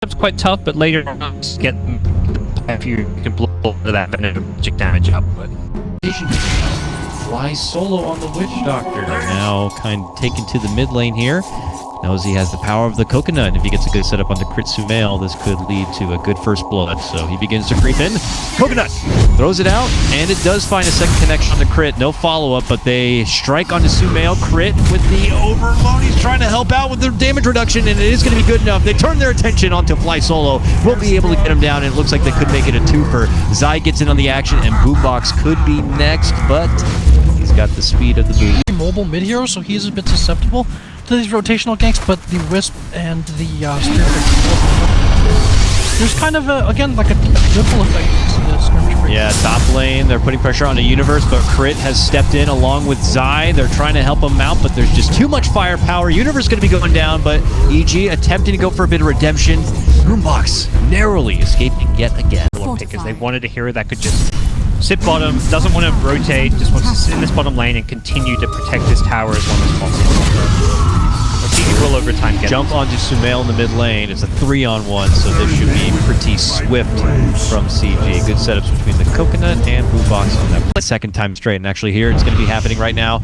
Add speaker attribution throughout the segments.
Speaker 1: It's quite tough, but later on, just get if you can blow that magic damage up. But
Speaker 2: flysolo on the Witch Doctor. Now kind of taken to the mid lane here. Knows he has the power of the coconut, and if he gets a good setup on the crit Sumail, this could lead to a good first blood. So he begins to creep in. Coconut throws it out, and it does find a second connection on the crit. No follow-up, but they strike onto Sumail. Crit with the overload. He's trying to help out with the damage reduction, and it is going to be good enough. They turn their attention onto flysolo. We'll be able to get him down, and it looks like they could make it a twofer. Zai gets in on the action, and Boombacs could be next, but he's got the speed of the boot.
Speaker 3: Mobile mid-hero, so he's a bit susceptible to these rotational ganks, but the Wisp and the there's kind of a, again, like a ripple effect to the skirmish break.
Speaker 2: Yeah, top lane, they're putting pressure on the Universe, but Crit has stepped in along with Zai. They're trying to help him out, but there's just too much firepower. Universe going to be going down, but EG attempting to go for a bit of redemption. Boombacs narrowly escaping yet again.
Speaker 1: Because they wanted a hero that could just sit bottom, doesn't want to rotate, just wants to sit in this bottom lane and continue to protect this tower as long as possible. Arteezy will over time get
Speaker 2: jump onto Sumail in the mid lane. It's a 3-on-1, so this should be pretty swift from CG. Good setups between the coconut and Boombacs on that second time straight. And actually here, it's going to be happening right now.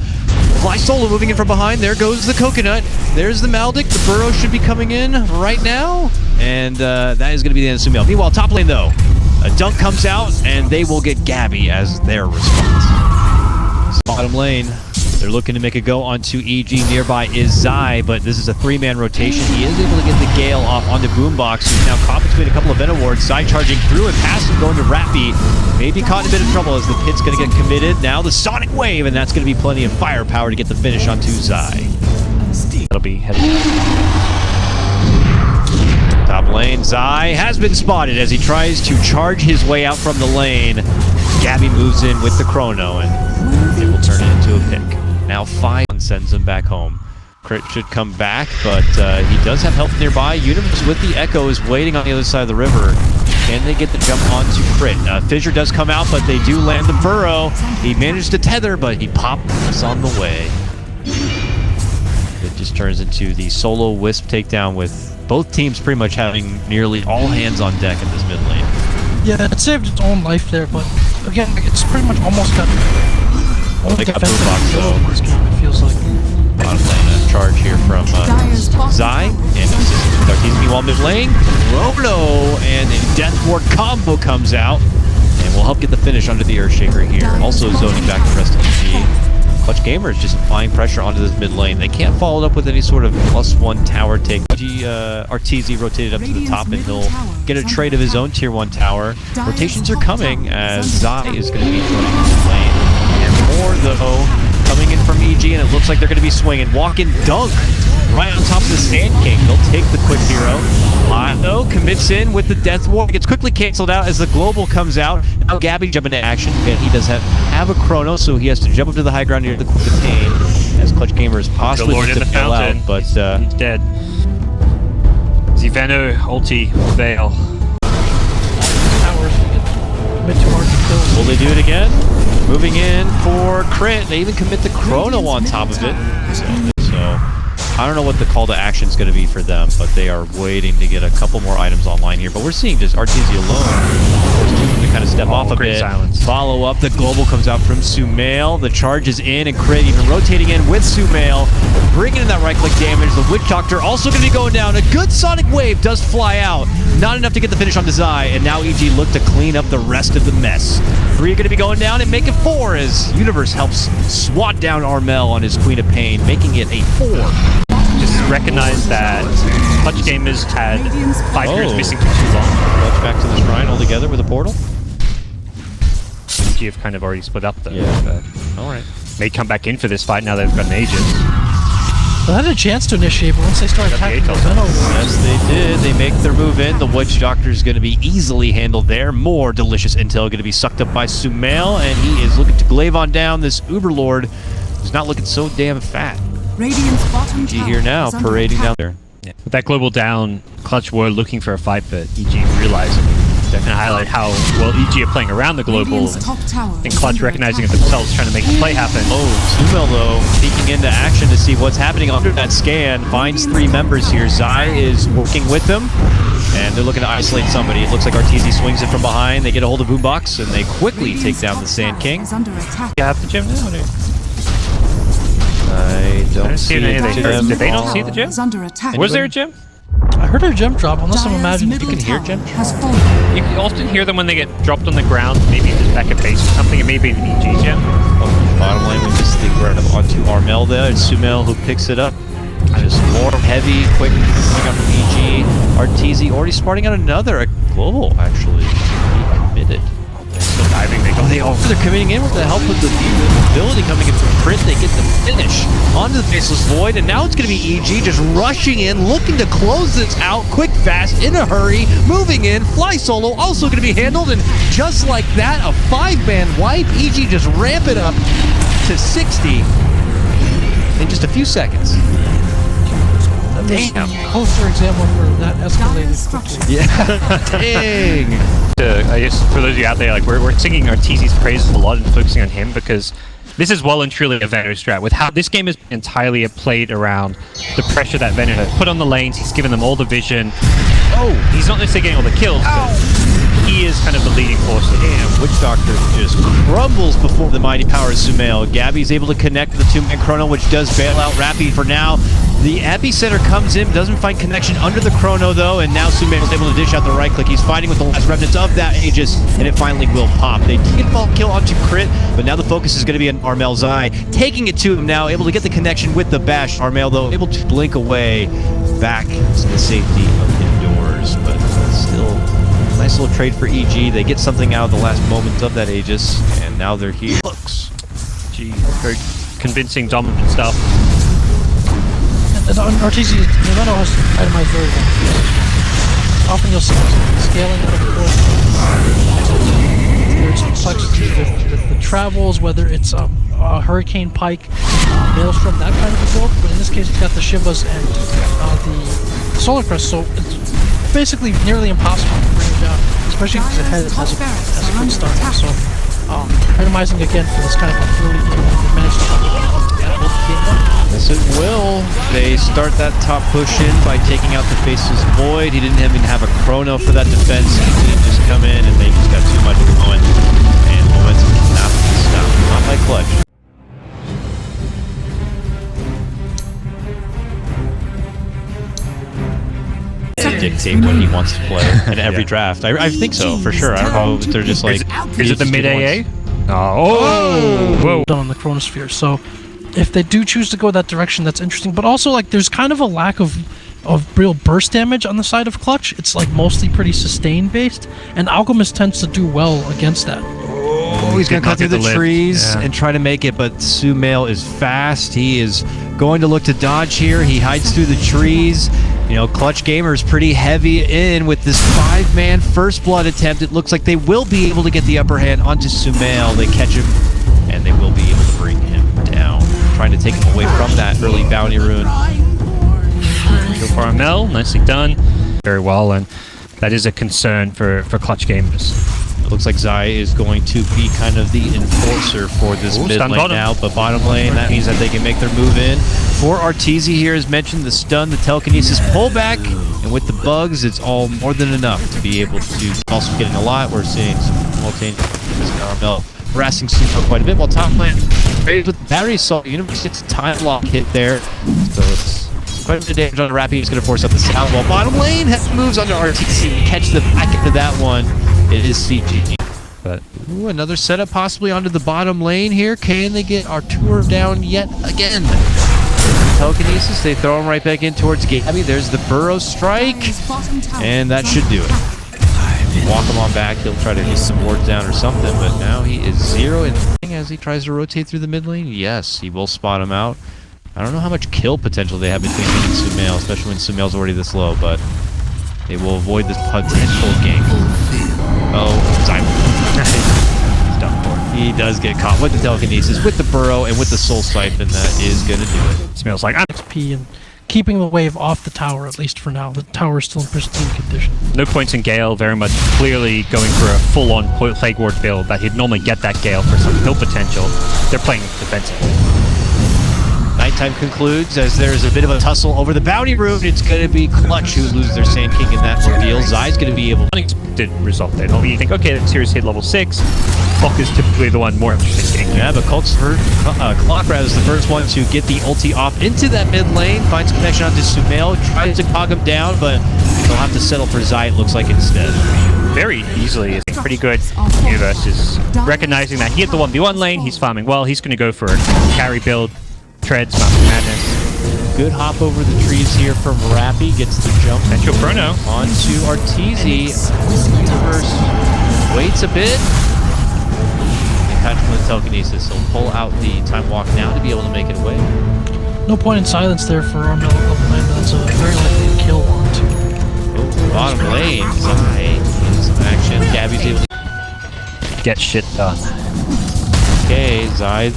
Speaker 2: flysolo moving in from behind. There goes the coconut. There's the Maldic. The burrow should be coming in right now. And that is going to be the end of Sumail. Meanwhile, top lane though. A dunk comes out, and they will get Gabbi as their response. Bottom lane, they're looking to make a go onto EG. Nearby is Zai, but this is a 3-man rotation. He is able to get the Gale off onto Boombacs, who's now caught between a couple of Venom wards. Zai charging through and past him, going to Rapy. Maybe caught in a bit of trouble as the pit's going to get committed. Now the Sonic Wave, and that's going to be plenty of firepower to get the finish onto Zai.
Speaker 1: That'll be heading.
Speaker 2: Top lane, Zai has been spotted as he tries to charge his way out from the lane. Gabbi moves in with the chrono, and it will turn it into a pick. Now 5 sends him back home. Crit should come back, but he does have help nearby. Universe with the Echo is waiting on the other side of the river. Can they get the jump onto Crit? Fissure does come out, but they do land the burrow. He managed to tether, but he popped us on the way. It just turns into the solo Wisp takedown with both teams pretty much having nearly all hands on deck in this mid lane.
Speaker 3: Yeah, it saved its own life there, but again, it's pretty much almost got
Speaker 2: They got Boombacs though.
Speaker 3: This game, it feels like.
Speaker 2: Bottom lane, a charge here from Zai, and assistance with Arteezy. Meanwhile, mid lane, Chrono and a Death Ward combo comes out, and will help get the finish under the Earthshaker here. Also zoning back to rest of EG. Clutch Gamers just applying pressure onto this mid lane. They can't follow it up with any sort of +1 tower take. Arteezy rotated up to the top, and he'll get a trade of his own tier 1 tower. Rotations are coming as Zai is going to be joining the mid lane. And more, though, coming in from EG, and it looks like they're going to be swinging. Walk-in dunk right on top of the Sand King. They'll take the quick hero. Though commits in with the Death Ward. Gets quickly canceled out as the global comes out. Now Gabbi jumping into action. And he does have a chrono, so he has to jump up to the high ground near the pain. As Clutch Gamers possibly
Speaker 1: Lord in the
Speaker 2: fail
Speaker 1: fountain.
Speaker 2: out, but
Speaker 1: he's dead. Ziveno, ulti, Veil.
Speaker 3: Towers get mid to hard to kill.
Speaker 2: will they do it again? Moving in for Crit. They even commit the chrono on top of it. So I don't know what the call to action is going to be for them, but they are waiting to get a couple more items online here. But we're seeing just Arteezy alone to kind of step off a bit.
Speaker 1: Silence.
Speaker 2: Follow up. The global comes out from Sumail. The charge is in, and Crit even rotating in with Sumail, bringing in that right-click damage. The Witch Doctor also going to be going down. A good Sonic Wave does fly out. Not enough to get the finish on Zai, and now EG look to clean up the rest of the mess. 3 are going to be going down and make it 4 as Universe helps swat down Armel on his Queen of Pain, making it a 4.
Speaker 1: Just recognize that Clutch Gamers had 5 heroes missing for too long.
Speaker 2: Clutch back to the shrine altogether with a portal.
Speaker 1: EG have kind of already split up though.
Speaker 2: Yeah. Alright.
Speaker 1: May come back in for this fight now they've got an Aegis.
Speaker 3: They had a chance to initiate, but once they started attacking the Venom wards.
Speaker 2: Yes, they did. They make their move in. The Witch Doctor is going to be easily handled there. More delicious intel going to be sucked up by Sumail, and he is looking to glaive on down this Uberlord, who's not looking so damn fat. EG here now, parading down there.
Speaker 1: Yeah. With that global down, Clutch were looking for a fight, but EG realizing definitely highlight how well EG are playing around the global, and Clutch recognizing it themselves, trying to make the play happen.
Speaker 2: Oh, Armel though, peeking into action to see what's happening under that scan, finds 3 members here. Zai is working with them, and they're looking to isolate somebody. It looks like Arteezy swings it from behind. They get a hold of Boombacs, and they quickly take down the Sand King.
Speaker 1: You have the gym now?
Speaker 2: I don't see
Speaker 1: any
Speaker 2: it.
Speaker 1: of the gym. Did they not see the gym? Was there a gym?
Speaker 3: I heard a gem drop, unless I'm imagining
Speaker 2: You can hear gem?
Speaker 1: You can often hear them when they get dropped on the ground, maybe just back at base or something, it may be an EG gem.
Speaker 2: Oh, bottom lane, we just think right up onto Armel there. It's Sumel who picks it up. Just more heavy, quick coming up from EG. Arteezy already sparting out another. A global, actually. He committed.
Speaker 1: Still diving,
Speaker 2: They're committing in with the help of the ability coming in from Crit. They get the finish onto the Faceless Void, and now it's going to be EG just rushing in, looking to close this out quick, fast, in a hurry, moving in. flysolo also going to be handled, and just like that, a 5-man wipe. EG just ramp it up to 60 in just a few seconds.
Speaker 3: Damn. Poster example for that escalated quickly.
Speaker 2: Yeah. Dang.
Speaker 1: I guess for those of you out there, like we're singing Arteezy's praises a lot and focusing on him because this is well and truly a Venom strat. With how this game is entirely played around the pressure that Venom has put on the lanes, he's given them all the vision. Oh, he's not necessarily getting all the kills, but he is kind of the leading force.
Speaker 2: Damn, Witch Doctor just crumbles before the mighty power of Sumel. Gabbi's able to connect the 2-man chrono, which does bail out Rapy for now. The epicenter comes in, doesn't find connection under the chrono though, and now Sumel is able to dish out the right click. He's fighting with the last remnants of that Aegis, and it finally will pop. They get a kill onto Crit, but now the focus is going to be on Armel Zai, taking it to him now, able to get the connection with the bash. Armel though, able to blink away back to the safety of indoors, but still nice little trade for EG. They get something out of the last moments of that Aegis, and now they're here. Looks.
Speaker 1: Gee, very convincing, dominant stuff.
Speaker 3: And Arteezy, Nirvana has itemized very well. Often you'll see scaling out of the course. There's complexity with the travels, whether it's a Hurricane Pike, Maelstrom, that kind of a build, but in this case it's got the Shivas and the Solar Crest, so it's basically nearly impossible to bring it down, especially because it has a good start. So itemizing again for this kind of a really managed to hold the game up.
Speaker 2: Yes, it will. They start that top push in by taking out the Faceless Void. He didn't even have a chrono for that defense. He just come in and they just got too much going. And momentum cannot be stopped. Not by Clutch. To dictate what he wants to play in every draft. I think so, for sure. I don't know if they're just like...
Speaker 1: Is it the mid-AA? Oh! Whoa!
Speaker 3: Done on the Chronosphere, so if they do choose to go that direction, that's interesting. But also, like, there's kind of a lack of real burst damage on the side of Clutch. It's like mostly pretty sustain based, and Alchemist tends to do well against that.
Speaker 2: Oh, he's going to cut through the trees and try to make it, but Sumel is fast. He is going to look to dodge here. He hides through the trees. You know, Clutch Gamers pretty heavy in with this 5-man first blood attempt. It looks like they will be able to get the upper hand onto Sumel. They catch him, and they will be able to bring him down, trying to take him away from that early bounty rune.
Speaker 1: Go for Armel, nicely done. Very well, and that is a concern for Clutch Gamers.
Speaker 2: It looks like Zai is going to be kind of the enforcer for this mid lane now, but bottom lane, that means that they can make their move in. For Arteezy here, as mentioned, the stun, the telekinesis pullback, and with the bugs, it's all more than enough to be able to also getting a lot. We're seeing some simultaneous Armel harassing Sumo quite a bit, while top lane with battery assault. Universe gets a time lock hit there, so it's quite a bit of damage on Rapy. He's going to force up the sound wall. Bottom lane has moves onto Arteezy, catch the back into that one. It is CG. But ooh, another setup possibly onto the bottom lane here. Can they get Artur down yet again? Telekinesis, they throw him right back in towards Gabbi. There's the Burrow Strike, and that should do it. Walk him on back. He'll try to get some wards down or something, but now he is 0 and as he tries to rotate through the mid lane. Yes, he will spot him out. I don't know how much kill potential they have between him and Sumel, especially when Sumel's already this low, but they will avoid this potential gank. Oh, Simon. He does get caught with the telekinesis, with the burrow, and with the soul siphon. That is going to do it.
Speaker 1: Smells like
Speaker 3: XP and keeping the wave off the tower, at least for now. The tower is still in pristine condition.
Speaker 1: No points in Gale, very much clearly going for a full-on Plague Ward build that he'd normally get that Gale for some kill potential. They're playing defensively.
Speaker 2: Nighttime concludes as there's a bit of a tussle over the bounty room. It's going to be Clutch who loses their Sand King in that ordeal. Zai's going to be able to...
Speaker 1: Unexpected result there. Normally you think, okay, that series hit level 6. Clock is typically the one more interested in getting.
Speaker 2: Yeah, but Clock is the first one to get the ulti off into that mid lane, finds connection onto Sumail, tries to cog him down, but they'll have to settle for Zai, it looks like, instead.
Speaker 1: Very easily. It's pretty good. Universe is recognizing that he hit the 1v1 lane, he's farming well, he's going to go for a carry build. Treads, Mountain Madness.
Speaker 2: Good hop over the trees here from Rapy, gets the jump.
Speaker 1: Potential chrono.
Speaker 2: Onto Arteezy. Universe waits a bit. And catch with telekinesis. He'll pull out the time walk now to be able to make it away.
Speaker 3: No point in silence there for Armel at level 9, but that's a very likely kill onto.
Speaker 2: Oh, bottom lane. Zai in some action. Gabbi's able to
Speaker 1: get shit done.
Speaker 2: Okay, Zai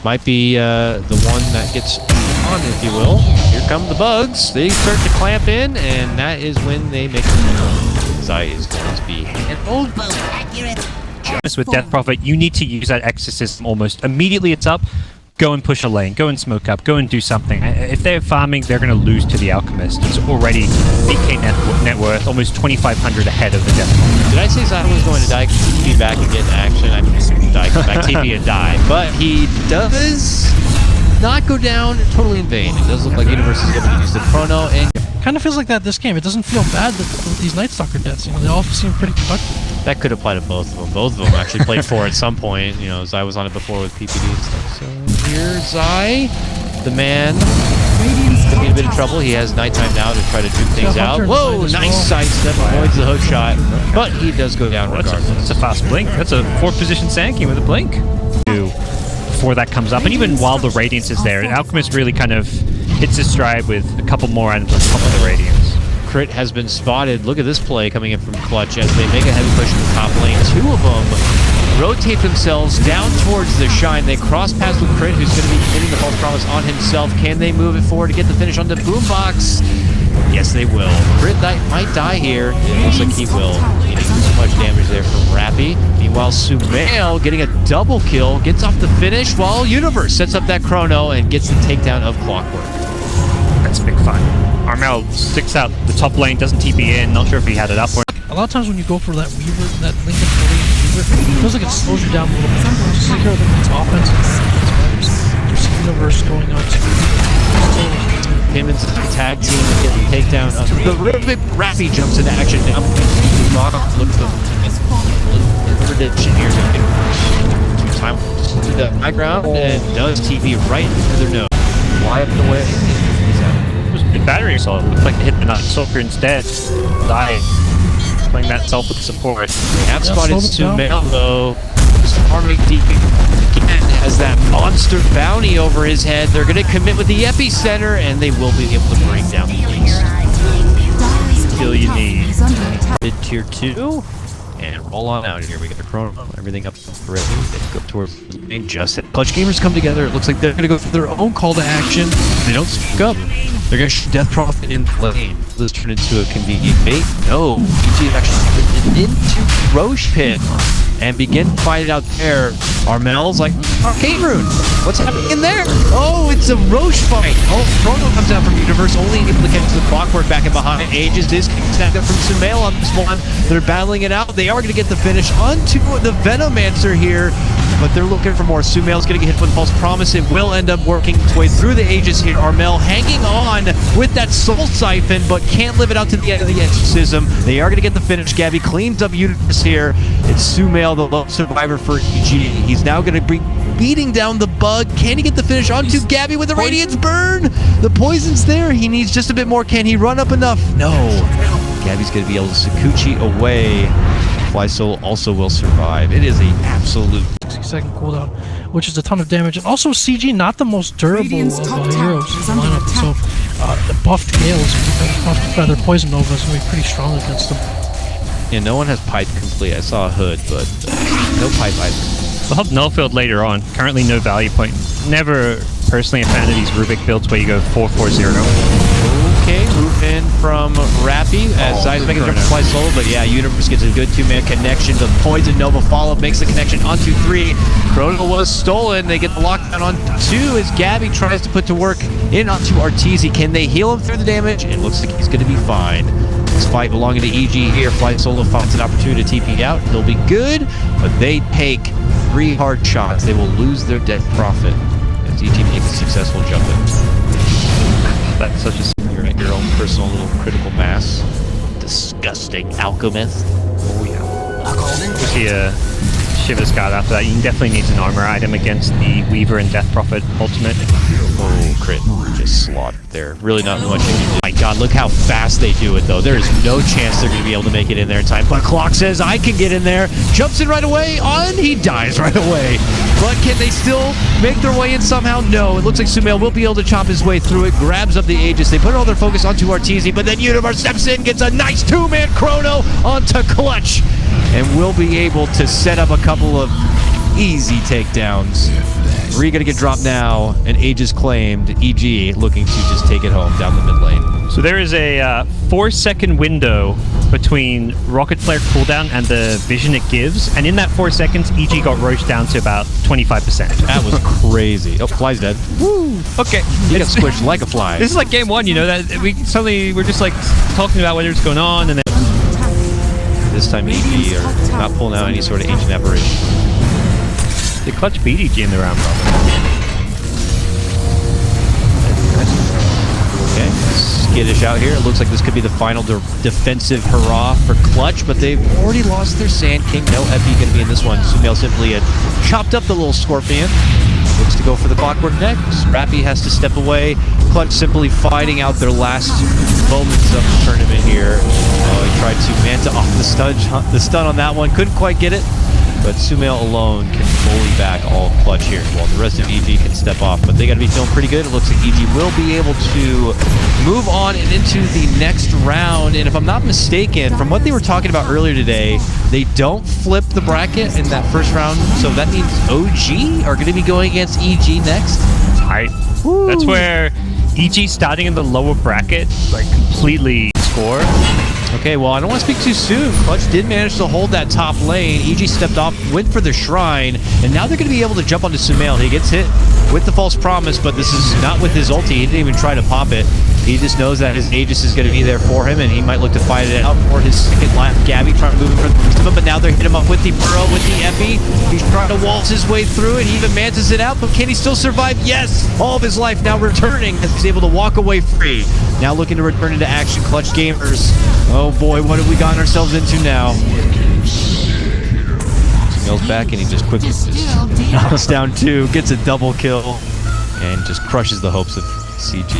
Speaker 2: might be the one that gets on, if you will. Here come the bugs. They start to clamp in, and that is when they make it. Zai is going to be handled.
Speaker 1: Just with Death Prophet, you need to use that exorcism almost immediately it's up. Go and push a lane, go and smoke up, go and do something. If they're farming, they're going to lose to the Alchemist. It's already 8k net worth, almost 2,500 ahead of the Death Prophet.
Speaker 2: Did I say Zai was going to die? TP back and get action. I mean, die, come back, TP and die. But he does not go down totally in vain. It does look like Universe is going to use the chrono. And
Speaker 3: kind of feels like that this game. It doesn't feel bad that these Night Stalker deaths. You know, they all seem pretty productive.
Speaker 2: That could apply to both of them. Both of them actually played for at some point. You know, Zai was on it before with PPD and stuff. So here's Zai, the man. Could be in a bit of trouble. He has nighttime now to try to juke things out. Whoa, nice sidestep, avoids the hook shot, but he does go down regardless.
Speaker 1: That's a fast blink. That's a 4th position Sand King with a blink. Before that comes up, and even while the Radiance is there, Alchemist really kind of hits his stride with a couple more items on top of the Radiance.
Speaker 2: Crit has been spotted. Look at this play coming in from Clutch as they make a heavy push in the top lane. 2 of them rotate themselves down towards the Shine. They cross paths with Crit, who's going to be hitting the false promise on himself. Can they move it forward to get the finish on the Boombacs? Yes, they will. Crit might die here. It looks like he will. Eating so much damage there from Rapy. Meanwhile, Sumail getting a double kill, gets off the finish while Universe sets up that chrono and gets the takedown of Clockwork.
Speaker 1: That's big fun. Armel sticks out the top lane, doesn't TP in, not sure if he had it up or...
Speaker 3: A lot of times when you go for that Weaver, that Lincoln Weaver, it feels like it slows you down a little bit. Just like here, it's offense, there's Universe going on to...
Speaker 2: Him and the tag team get the takedown of the Rapy jumps into action now. Looks the prediction here. Time to the high ground and does TP right into their nose. Fly up the way.
Speaker 1: It was a good battery assault. It looked like they hit the Night Stalker instead. Die. Playing that self with support.
Speaker 2: They have spotted Sumail though. Farming deep again has that monster bounty over his head. They're going to commit with the epicenter and they will be able to bring down the beast. Kill you need. Mid tier 2. And roll on out here. We get the chrono, everything up for it. They go towards the main just hit. Clutch Gamers come together. It looks like they're going to go for their own call to action. They don't speak up. They're going to shoot Death Prophet in lane. This turn into a convenient bait. No. Vici actually into Roche Pit and begin to fight it out there. Armel's like, Arcane Rune, what's happening in there? Oh, it's a Roche fight. Oh, chrono comes out from Universe, only able to catch the Clockwork back and behind. Aegis disconnect up from Sumail on this one. They're battling it out. They are going to get the finish onto the Venomancer here, but they're looking for more. Sumail's going to get hit with False Promise. It will end up working its way through the Aegis here. Armel hanging on with that Soul Siphon, but can't live it out to the end of the Exorcism. They are going to get the finish. Gabbi cleans up Universe here. It's Sumail, the lone survivor for EG. He's now going to be beating down the bug. Can he get the finish onto Gabbi with the Radiance Burn? The poison's there. He needs just a bit more. Can he run up enough? No. Gabbi's going to be able to Sakuchi away. Flysolo also will survive. It is an absolute
Speaker 3: 60-second cooldown, which is a ton of damage. And also CG, not the most durable of heroes in the lineup. So the buffed Gales, buffed by their Poison Nova, is going to be pretty strong against them.
Speaker 2: Yeah, no one has pipe complete. I saw a hood, but no pipe either.
Speaker 1: We'll have Nullfield later on. Currently no value point. Never personally a fan of these Rubik builds where you go 4-4-0.
Speaker 2: Okay, move in from Rapy as Zai's making a jump to flysolo, but yeah, Universe gets a good 2-man connection. The Poison Nova follow makes the connection onto 3. Chrono was stolen. They get the lockdown on 2 as Gabbi tries to put to work in onto Arteezy. Can they heal him through the damage? It looks like he's going to be fine. This fight belonging to EG here. flysolo finds an opportunity to TP out. He'll be good, but they take 3 hard shots. They will lose their death profit as EG makes a successful jump in. That's such a you're at your own personal little critical mass. Disgusting alchemist. Oh yeah.
Speaker 1: We see a Shiver's card after that. You definitely need an armor item against the Weaver and Death Prophet ultimate.
Speaker 2: Oh, crit. Just slaughtered there. Really not much you can do. My god, look how fast they do it though. There is no chance they're going to be able to make it in there in time. But Clock says, I can get in there. Jumps in right away. On, he dies right away. But can they still make their way in somehow? No. It looks like Sumail will be able to chop his way through it. Grabs up the Aegis. They put all their focus onto Arteezy, but then Universe steps in, gets a nice 2-man chrono onto Clutch, and will be able to set up a couple of easy takedowns. 3 gonna get dropped now, and Aegis claimed. EG looking to just take it home down the mid lane.
Speaker 1: So there is a 4-second window between Rocket Flare cooldown and the vision it gives, and in that 4 seconds, EG got roached down to about 25%.
Speaker 2: That was crazy. Oh, fly's dead.
Speaker 1: Woo! Okay.
Speaker 2: He got squished like a fly.
Speaker 1: This is like game 1, you know, that we're just like talking about what's going on, and then
Speaker 2: this time EG are not pulling out any sort of ancient apparition.
Speaker 1: The Clutch beat EG in the round, probably.
Speaker 2: Okay, skittish out here. It looks like this could be the final defensive hurrah for Clutch, but they've already lost their Sand King. No Epi going to be in this one. Sumail simply had chopped up the little Scorpion. Looks to go for the Clockwork next. Rapy has to step away. Clutch simply fighting out their last moments of the tournament here. He tried to manta off the stun on that one. Couldn't quite get it. But Sumail alone can bully back all of Clutch here, while the rest of EG can step off. But they got to be feeling pretty good. It looks like EG will be able to move on and into the next round. And if I'm not mistaken, from what they were talking about earlier today, they don't flip the bracket in that first round. So that means OG are going to be going against EG next.
Speaker 1: Tight. That's where EG starting in the lower bracket, like, completely score.
Speaker 2: Okay, well, I don't want to speak too soon. Clutch did manage to hold that top lane. EG stepped off, went for the Shrine, and now they're going to be able to jump onto Sumail. He gets hit with the False Promise, but this is not with his ulti. He didn't even try to pop it. He just knows that his Aegis is going to be there for him, and he might look to fight it out for his second lap. Gabbi trying to move in front of him, but now they're hitting him up with the Burrow, with the Epi. He's trying to waltz his way through it. He even mantas it out, but can he still survive? Yes! All of his life now returning as he's able to walk away free. Now looking to return into action, Clutch Gamers. Oh boy, what have we gotten ourselves into now? Sumail's back, and he just quickly just knocks down 2, gets a double kill, and just crushes the hopes of CG.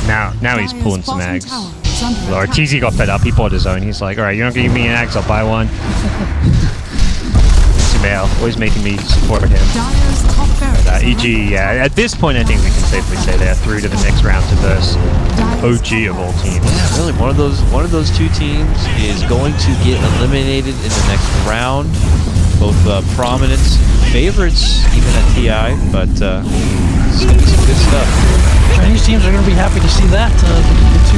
Speaker 1: Now he's pulling some Ags. Well, Arteezy got fed up. He bought his own. He's like, all right, you're not going to give me an Ags, I'll buy one. Sumail, always making me support him. EG, yeah, at this point I think we can safely say they're through to the next round to verse OG of all teams.
Speaker 2: Yeah, really, one of those 2 teams is going to get eliminated in the next round. Both prominence, favorites, even at TI, but it's going to be some good stuff.
Speaker 3: Chinese teams are going to be happy to see that. The 2